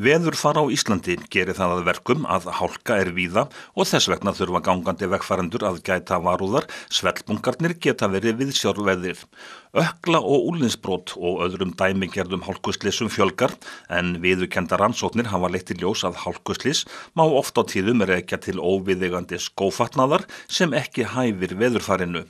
Veðurfar á Íslandi gerir það að verkum að hálka víða og þess vegna þurfa gangandi vegfarendur að gæta varúðar, svellbungarnir geta verið viðsjárveðrir. Ökla- og úlnliðsbrot og öðrum dæmigerðum hálkuslysum fjölgar en viðurkendar rannsóknir hafa leitt í ljós að hálkuslys má oft á tíðum rekja til óviðeigandi skófatnaðar sem ekki hæfir veðurfarinu.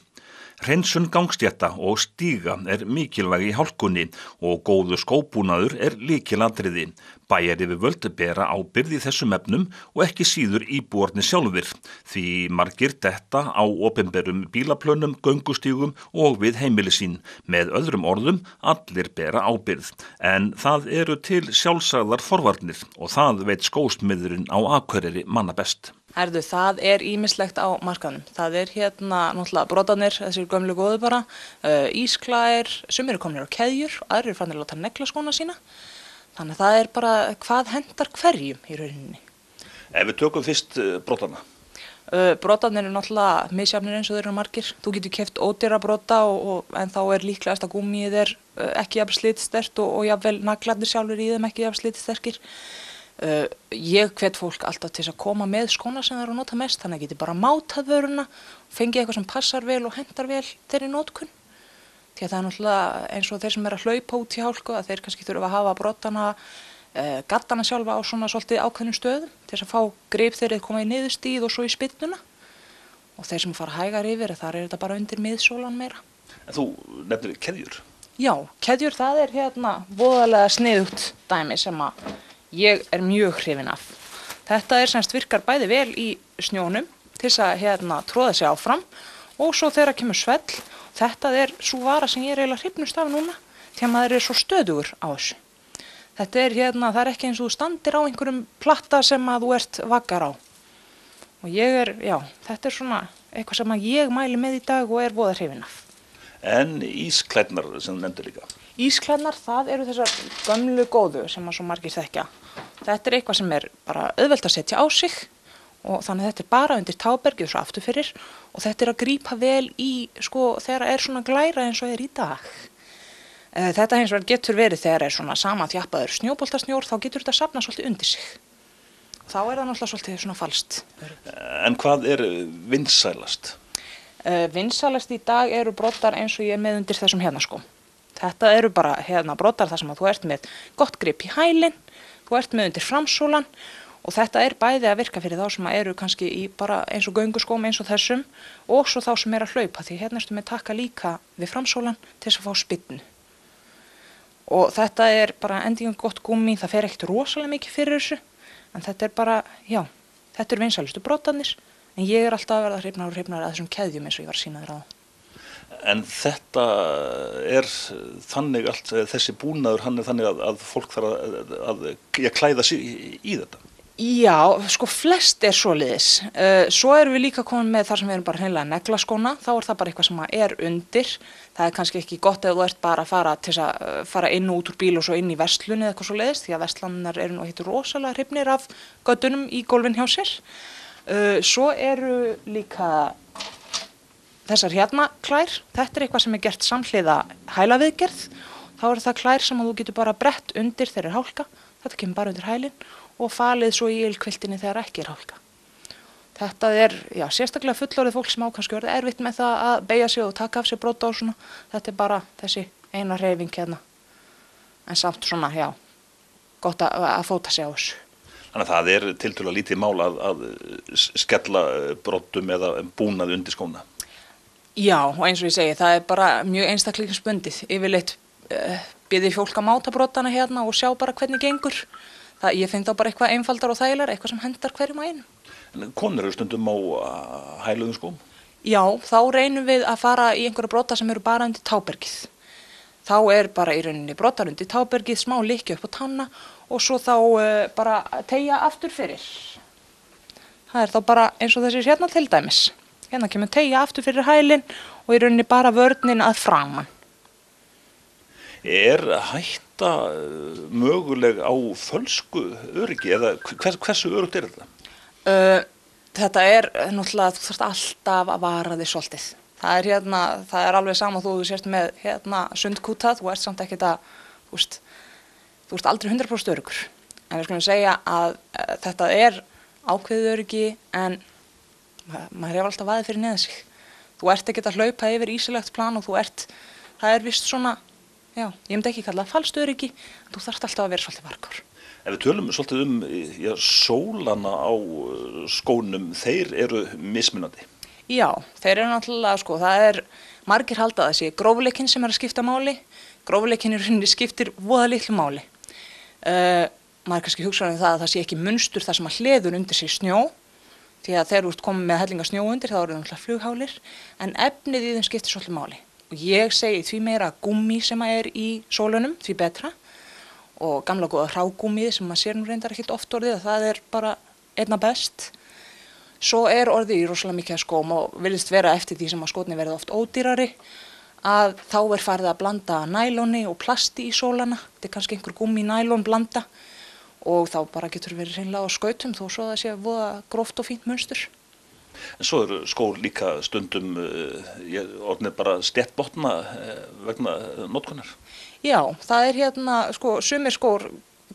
Hreinsun gangstétta og stíga mikilvæg í hálkunni og góður skóbúnaður lykilatriði. Bæjaryfirvöld bera ábyrgð í þessum efnum og ekki síður íbúarnir sjálfir, því margir detta á opinberum bílaplönum, göngustígum og við heimili sín. Með öðrum orðum, allir bera ábyrgð. En það eru til sjálfsagðar forvarnir og það veit skósmiðurinn á Akureyri manna best. Herðu, það ýmislegt á markaðnum. Það náttúrulega brotarnir, þessir gömlu góðu bara, ísklær, sumir eru komnir á keðjur, aðrir eru farnir að láta negla skóna sína. Þannig að það bara hvað hendar hverjum í rauninni. Ef við tökum fyrst brotarna. Brotarnir eru náttúrulega misjafnir eins og þeir eru margir. Þú getur keypt ódýra brota en þá líklegast að gúmmíið ekki jafn slitsterkt og jafnvel naglarnir sjálfur í þeim ekki jafn slitsterkir. Ég hvet fólk alltaf til að koma með skóna sem það eru að nota mest, þannig að geti bara mátað vöruna, fengið eitthvað sem passar vel og hendar vel þeirri notkun. Því að það náttúrulega eins og þeir sem eru að hlaupa út í hálku að þeir kannski þurfa að hafa brotana, gaddana sjálfa á svona svolítið ákveðnum stöðum til þess að fá grip þegar þeir koma í niðurstíð og svo í spyrnuna. Og þeir sem fara hægar yfir, þar þetta bara undir miðsólan meira. En þú nefnir keðjur? Já, keðjur það voðalega sniðugt dæmi sem að ég mjög hrifin af. Þetta semst virkar bæði vel í snjónum til þess að tróða sig áfram og svo þegar kemur svell. Þetta sú vara sem ég eiginlega hrifnust af núna því að maður svo stöðugur á þessu. Þetta það ekki eins og þú standir á einhverjum platta sem að þú ert vaggar á. Og þetta svona eitthvað sem að ég mæli með í dag og voða hrifin af. En ísklædnar sem þú nefndir líka? Ísklædnar, það eru þessar gömlu góðu sem að svo margir þekkja. Þetta eitthvað sem bara auðvelt að setja á sig og þannig að þetta bara undir tábergið svo aftur fyrir og þetta að grípa vel í þegar svona glæra eins og í dag. Þetta hins vegar getur verið þegar svona samanþjappaður snjóboltasnjór, þá getur þetta safnað svolítið undir sig. Þá það náttúrulega svolítið svona falskt. En hvað vinsælast? Vinsælast í dag eru broddar eins og ég með undir þessum skóm. Þetta eru bara broddar þar sem að þú ert með gott grip í hælinn, þú ert með undir framsólan og þetta bæði að virka fyrir þá sem eru kannski í bara eins og gönguskóm eins og þessum og svo þá sem að hlaupa því ertu með takka líka við framsólan til þess að fá spynnu. Og þetta bara endingum gott gúmmí, það fer ekkert rosalega mikið fyrir þessu en þetta bara, þetta eru vinsælustu broddarnir en ég alltaf að verða hrifnar að þessum keðjum eins og ég var að sýna þér á. En þetta þannig allt, þessi búnaður, hann þannig að fólk þarf að klæða sig í þetta? Já, flest svoleiðis. Svo erum við líka komin með þar sem við erum bara hreinlega neglaskóna, þá það bara eitthvað sem undir. Það kannski ekki gott ef þú ert bara að fara inn og út úr bíl og svo inn í verslun eða eitthvað svoleiðis, því að verslanirnar eru nú rosalega hrifnir af göddunum í gólfin hjá sér. Svo eru líka þessar klær, þetta eitthvað sem gert samhliða hælaviðgerð. Þá það klær sem þú getur bara brett undir þegar hálka, þetta kemur bara undir hælinn og falið svo í ylkviltinni þegar ekki hálka. Þetta sérstaklega fullorðið fólk sem kannski verið erfitt með það að beygja sig og taka af sig brodda og svona. Þetta bara þessi eina hreyfing En samt svona, gott að fóta sig á þessu. Þannig að það tiltölulega lítið mál að skella broddum eða búnað undir skóna. Já, og eins og ég segi, það bara mjög einstaklingsbundið. Yfirleitt biði fólk að máta broddana og sjá bara hvernig gengur. Ég finn þá bara eitthvað einfaldar og þægilegar, eitthvað sem hendar hverjum að einu. En konur eru stundum á hæluðum skóm? Já, þá reynum við að fara í einhverja brodda sem eru bara undir tábergið. Þá bara í rauninni broddar undir tábergið, smá lykkju upp á tanna og svo þá bara teygja aftur fyrir. Það þá bara eins og þessir til dæmis. Kemur teygja aftur fyrir hælinn og í rauninni bara vörnin að framan. Hætta möguleg á fölsku öryggi eða hversu öruggt þetta? Þetta náttúrulega, þú þarft alltaf að vara þig svolítið. Það alveg sama þú sért með sundkúta, þú ert samt ekkert að, þú ert aldrei 100% öruggur. En við skulum segja að þetta er ákveðið öryggi en maður hefur alltaf vaðið fyrir neðan sig. Þú ert ekki að hlaupa yfir ísilegt plan og það er vist svona, já, ég myndi ekki kalla það falskt öryggi, en þú þarft alltaf að vera svolítið varkár. Ef við tölum svolítið sólana á skónum, þeir eru mismunandi. Já, þeir eru náttúrulega, sko, það er margir halda að það sé grófleikinn sem er að skipta máli. Grófleikinn í rauninni skiptir voða litlu máli. Maður kannski hugsa um það að það sé ekki munstur þar sem að hleður undir sig snjó, því að þegar þú ert komið með hellinga snjó undir þá eru það náttúrulega flughálir, en efnið í þeim skiptir svolítið máli. Og ég segi því meira gúmmí sem er í sólunum, því betra, og gamla góða hrágúmmið sem maður sér nú reyndar ekkert oft orðið, það er bara einna best. Svo er orðið í rosalega mikið af skóm og virðist vera eftir því sem að skórnir verða oft ódýrari, að þá er farið að blanda næloni og plasti í sólana. Þetta er kannski einhver gúmmí nælon blanda og þá bara getur verið hreinlega á skautum þó svo það sé voða gróft og fínt munstur. En svo eru skór líka stundum orðnir bara stéttbotna vegna notkunar. Já, það er sko, sumir skór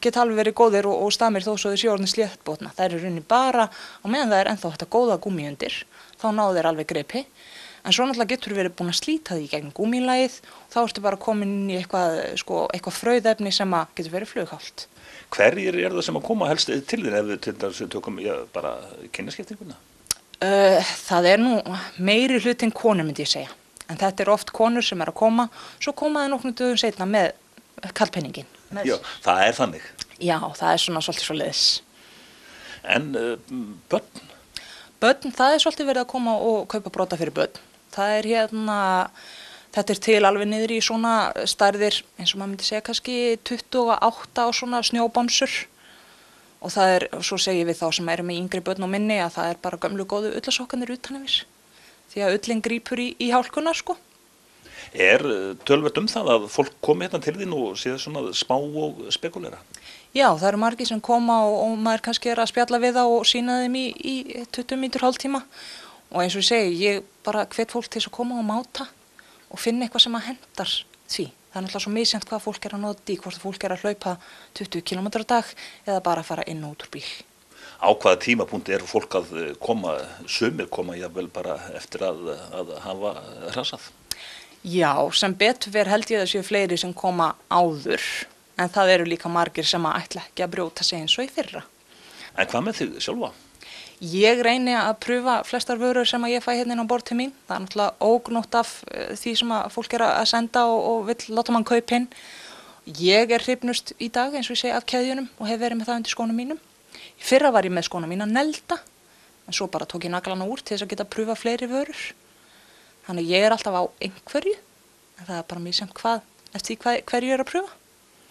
geta alveg verið góðir og stamir þó svo þau séu orðnir sléttbotna. Það er í rauninni bara, á meðan það er ennþá þetta góða gúmmí undir, þá náðu þeir alveg greipi. En svo náttúrulega getur verið búin að slíta því í gegn gúmmílagið og þá ertu bara komin inn í eitthvað frauðefni sem að getur verið flughált. Hverjir eru það sem að koma helst til þín ef við til dæmis tökum bara kynjaskiptinguna? Það er nú meiri hlutin konur myndi ég segja. En þetta er oft konur sem er að koma, svo koma þau nokkrum dögum seinna með kallpenningin. Já, það er þannig. Já, það er svona svolítið svoleiðis. En börn? Börn, það er svolítið verið að koma og kaupa brota fyrir börn. Það er þetta er til alveg niður í svona stærðir, eins og maður myndi segja kannski 28 á svona snjóbonsur. Og það er, svo segjum við þá sem erum með yngri börn og minni að það er bara gömlu góðu ullasokkanir utan yfir. Því að ullin grípur í hálkunar, sko. Er töluvert það að fólk komi hérna til þín og séð svona spá og spekulera? Já, það eru margir sem koma og maður kannski er að spjalla við það og sýna þeim í 20 mínútur hálftíma. Og eins og ég segi, ég bara hvet fólk til þess að koma og máta og finna eitthvað sem að hendar því. Það er náttúrulega svo misjant hvað fólk er að nota í, hvort fólk er að hlaupa 20 km á dag eða bara að fara inn og út úr bíl. Á hvaða tímapunkti er fólk að koma, sumir koma jafnvel bara eftir að hafa hrasað? Já, sem betur ver held ég að það séu fleiri sem koma áður, en það eru líka margir sem að ætla ekki að brjóta sig eins og í fyrra. En hvað með þig sjálfa? Ég reyni að pröfa flestar vörur sem að ég fæ hérna inn á borð til mín. Það er náttúrulega ógnótt af því sem að fólk er að senda og vill láta mann kaupa inn. Ég er hrifnust í dag, eins og ég segi, af keðjunum og hef verið með það undir skónum mínum. Í fyrra var ég með skóna mína nelda, en svo bara tók ég naglana úr til þess að geta pröfa fleiri vörur. Þannig ég er alltaf á einhverju, en það er bara misjafnt eftir því hverju ég er að pröfa.